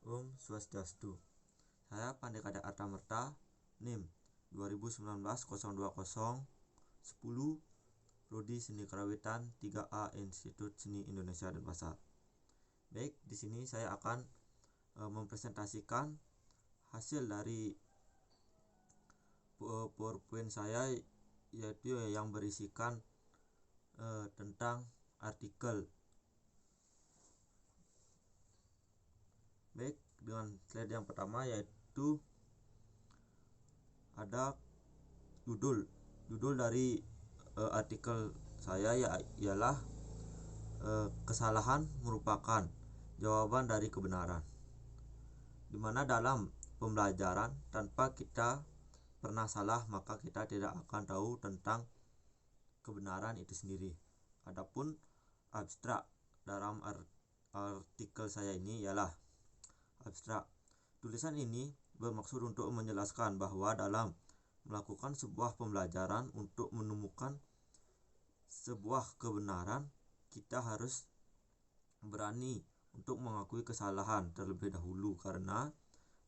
Om Swastiastu. Saya Pandegada Artamerta, NIM 2019-020-10, Prodi Seni Karawitan 3A Institut Seni Indonesia Denpasar. Baik, di sini saya akan mempresentasikan hasil dari PowerPoint saya, yaitu yang berisikan tentang artikel. Baik, dengan slide yang pertama yaitu ada judul dari artikel saya ialah kesalahan merupakan jawaban dari kebenaran. Dimana dalam pembelajaran tanpa kita pernah salah, maka kita tidak akan tahu tentang kebenaran itu sendiri. Adapun abstrak dalam artikel saya ini ialah abstrak. Tulisan ini bermaksud untuk menjelaskan bahwa dalam melakukan sebuah pembelajaran untuk menemukan sebuah kebenaran, kita harus berani untuk mengakui kesalahan terlebih dahulu, karena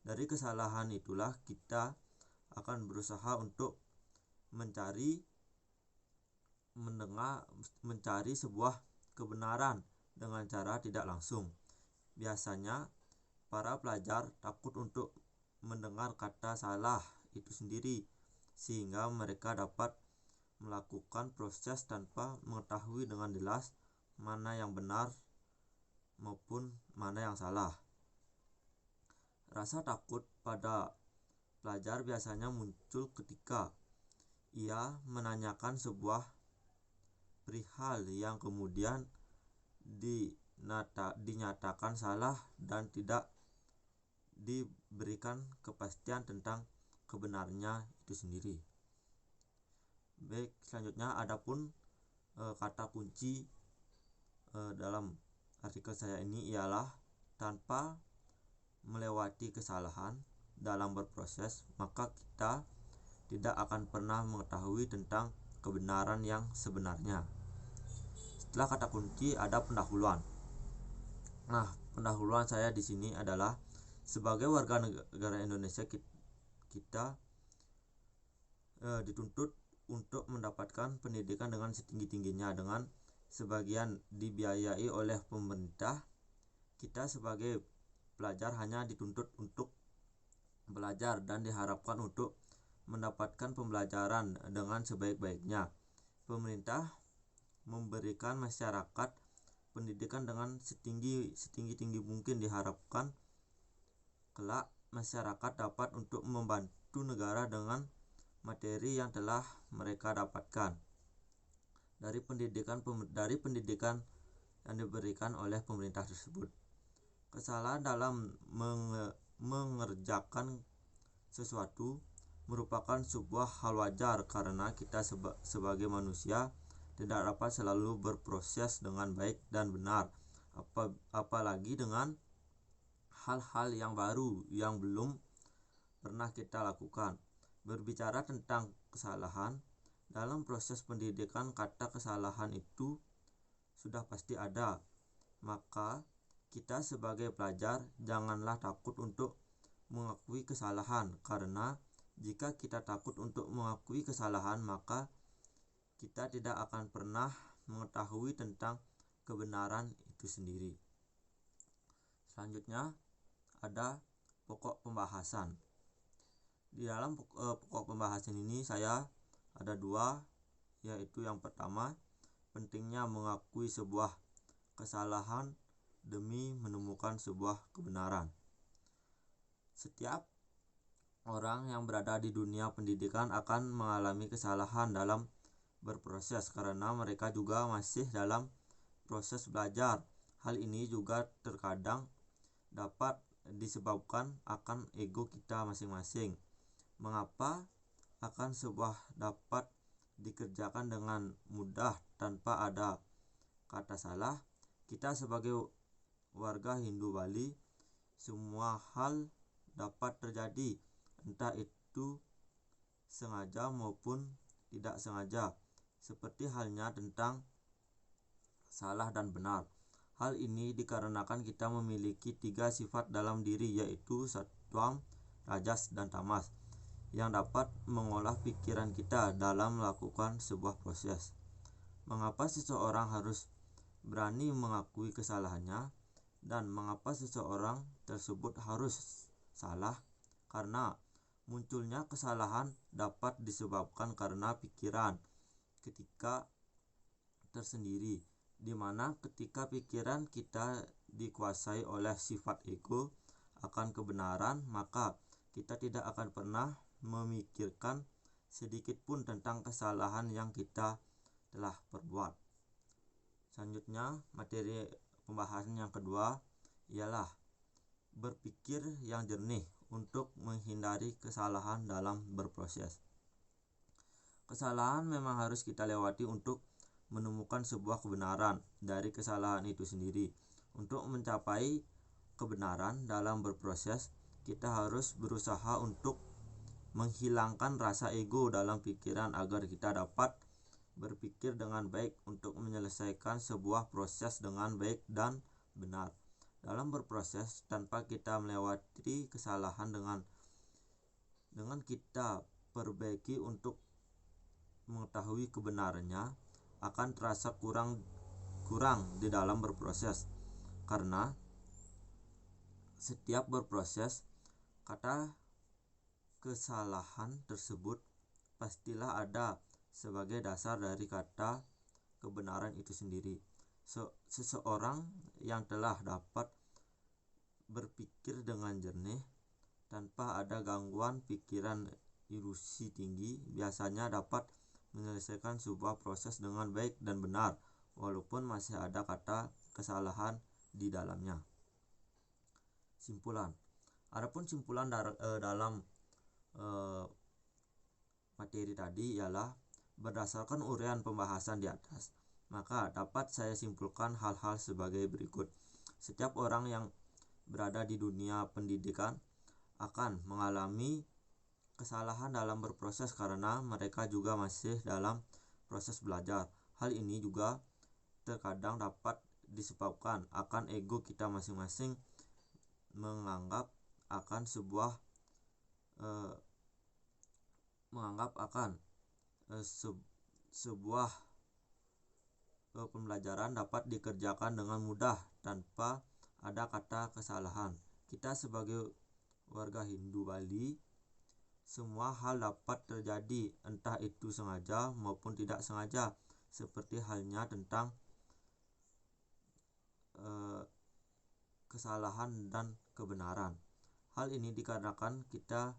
dari kesalahan itulah kita akan berusaha untuk mencari sebuah kebenaran dengan cara tidak langsung. Biasanya para pelajar takut untuk mendengar kata salah itu sendiri, sehingga mereka dapat melakukan proses tanpa mengetahui dengan jelas mana yang benar maupun mana yang salah. Rasa takut pada pelajar biasanya muncul ketika ia menanyakan sebuah perihal yang kemudian dinyatakan salah dan tidak diberikan kepastian tentang kebenarnya itu sendiri. Baik, selanjutnya adapun kata kunci dalam artikel saya ini ialah tanpa melewati kesalahan dalam berproses, maka kita tidak akan pernah mengetahui tentang kebenaran yang sebenarnya. Setelah kata kunci ada pendahuluan. Nah, pendahuluan saya di sini adalah sebagai warga negara Indonesia, kita dituntut untuk mendapatkan pendidikan dengan setinggi-tingginya, dengan sebagian dibiayai oleh pemerintah. Kita sebagai pelajar hanya dituntut untuk belajar dan diharapkan untuk mendapatkan pembelajaran dengan sebaik-baiknya. Pemerintah memberikan masyarakat pendidikan dengan setinggi mungkin, diharapkan kelak masyarakat dapat untuk membantu negara dengan materi yang telah mereka dapatkan dari pendidikan yang diberikan oleh pemerintah tersebut. Kesalahan dalam mengerjakan sesuatu merupakan sebuah hal wajar, karena kita sebagai manusia tidak dapat selalu berproses dengan baik dan benar, apalagi dengan hal-hal yang baru yang belum pernah kita lakukan. Berbicara tentang kesalahan dalam proses pendidikan, kata kesalahan itu sudah pasti ada. Maka kita sebagai pelajar janganlah takut untuk mengakui kesalahan, karena jika kita takut untuk mengakui kesalahan, maka kita tidak akan pernah mengetahui tentang kebenaran itu sendiri. Selanjutnya ada pokok pembahasan. Di dalam pokok pembahasan ini saya ada dua, yaitu yang pertama, pentingnya mengakui sebuah kesalahan demi menemukan sebuah kebenaran. Setiap orang yang berada di dunia pendidikan akan mengalami kesalahan dalam berproses, karena mereka juga masih dalam proses belajar. Hal ini juga terkadang dapat disebabkan akan ego kita masing-masing. Mengapa akan sebuah dapat dikerjakan dengan mudah tanpa ada kata salah? Kita sebagai warga Hindu Bali, semua hal dapat terjadi, entah itu sengaja maupun tidak sengaja. Seperti halnya tentang salah dan benar. Hal ini dikarenakan kita memiliki 3 sifat dalam diri, yaitu sattvam, rajas, dan tamas, yang dapat mengolah pikiran kita dalam melakukan sebuah proses. Mengapa seseorang harus berani mengakui kesalahannya, dan mengapa seseorang tersebut harus salah? Karena munculnya kesalahan dapat disebabkan karena pikiran ketika tersendiri, di mana ketika pikiran kita dikuasai oleh sifat ego akan kebenaran, maka kita tidak akan pernah memikirkan sedikit pun tentang kesalahan yang kita telah perbuat. Selanjutnya, materi pembahasan yang kedua ialah berpikir yang jernih untuk menghindari kesalahan dalam berproses. Kesalahan memang harus kita lewati untuk menemukan sebuah kebenaran dari kesalahan itu sendiri. Untuk mencapai kebenaran dalam berproses, kita harus berusaha untuk menghilangkan rasa ego dalam pikiran agar kita dapat berpikir dengan baik untuk menyelesaikan sebuah proses dengan baik dan benar. Dalam berproses, tanpa kita melewati kesalahan dengan kita perbaiki untuk mengetahui kebenarannya, akan terasa kurang di dalam berproses. Karena setiap berproses, kata kesalahan tersebut pastilah ada sebagai dasar dari kata kebenaran itu sendiri. Seseorang yang telah dapat berpikir dengan jernih tanpa ada gangguan pikiran ilusi tinggi biasanya dapat menyelesaikan sebuah proses dengan baik dan benar, walaupun masih ada kata kesalahan di dalamnya. Simpulan. Adapun simpulan dalam materi tadi ialah berdasarkan uraian pembahasan di atas, maka dapat saya simpulkan hal-hal sebagai berikut. Setiap orang yang berada di dunia pendidikan akan mengalami kesalahan dalam berproses karena mereka juga masih dalam proses belajar. Hal ini juga terkadang dapat disebabkan akan ego kita masing-masing menganggap akan sebuah pembelajaran dapat dikerjakan dengan mudah tanpa ada kata kesalahan. Kita sebagai warga Hindu Bali, semua hal dapat terjadi, entah itu sengaja maupun tidak sengaja, seperti halnya tentang kesalahan dan kebenaran. Hal ini dikarenakan kita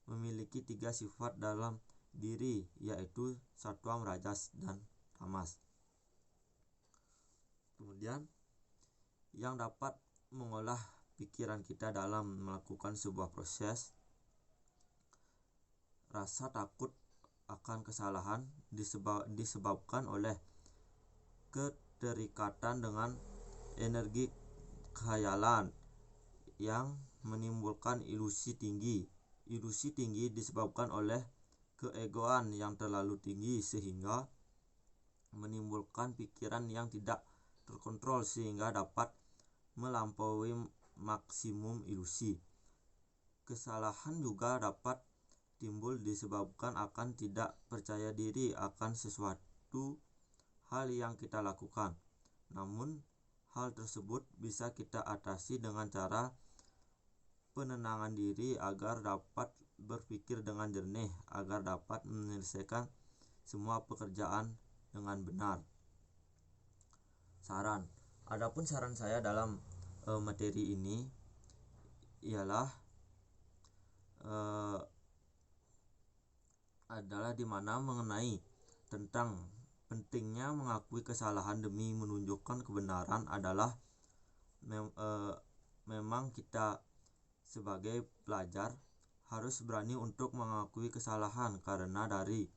memiliki 3 sifat dalam diri, yaitu sattvam, rajas, dan tamas. Kemudian yang dapat mengolah pikiran kita dalam melakukan sebuah proses, rasa takut akan kesalahan disebabkan oleh keterikatan dengan energi khayalan yang menimbulkan ilusi tinggi. Ilusi tinggi disebabkan oleh keegoan yang terlalu tinggi sehingga menimbulkan pikiran yang tidak terkontrol sehingga dapat melampaui maksimum ilusi. Kesalahan juga dapat timbul disebabkan akan tidak percaya diri akan sesuatu hal yang kita lakukan. Namun hal tersebut bisa kita atasi dengan cara penenangan diri agar dapat berpikir dengan jernih, agar dapat menyelesaikan semua pekerjaan dengan benar. Saran. Adapun saran saya dalam materi ini ialah adalah dimana mengenai tentang pentingnya mengakui kesalahan demi menunjukkan kebenaran adalah memang kita sebagai pelajar harus berani untuk mengakui kesalahan, karena dari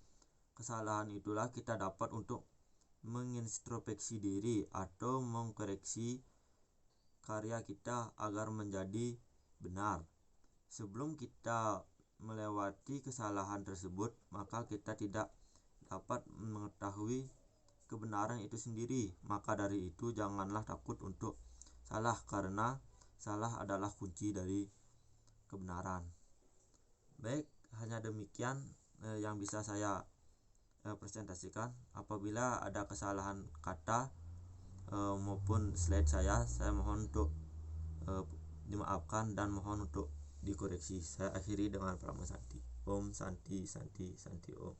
kesalahan itulah kita dapat untuk mengintrospeksi diri atau mengkoreksi karya kita agar menjadi benar. Sebelum kita melewati kesalahan tersebut, maka kita tidak dapat mengetahui kebenaran itu sendiri. Maka dari itu janganlah takut untuk salah, karena salah adalah kunci dari kebenaran. Baik, hanya demikian yang bisa saya presentasikan. Apabila ada kesalahan kata maupun slide saya mohon untuk dimaafkan dan mohon untuk dikoreksi. Saya akhiri dengan Pranama Santi. Om Santi Santi Santi Om.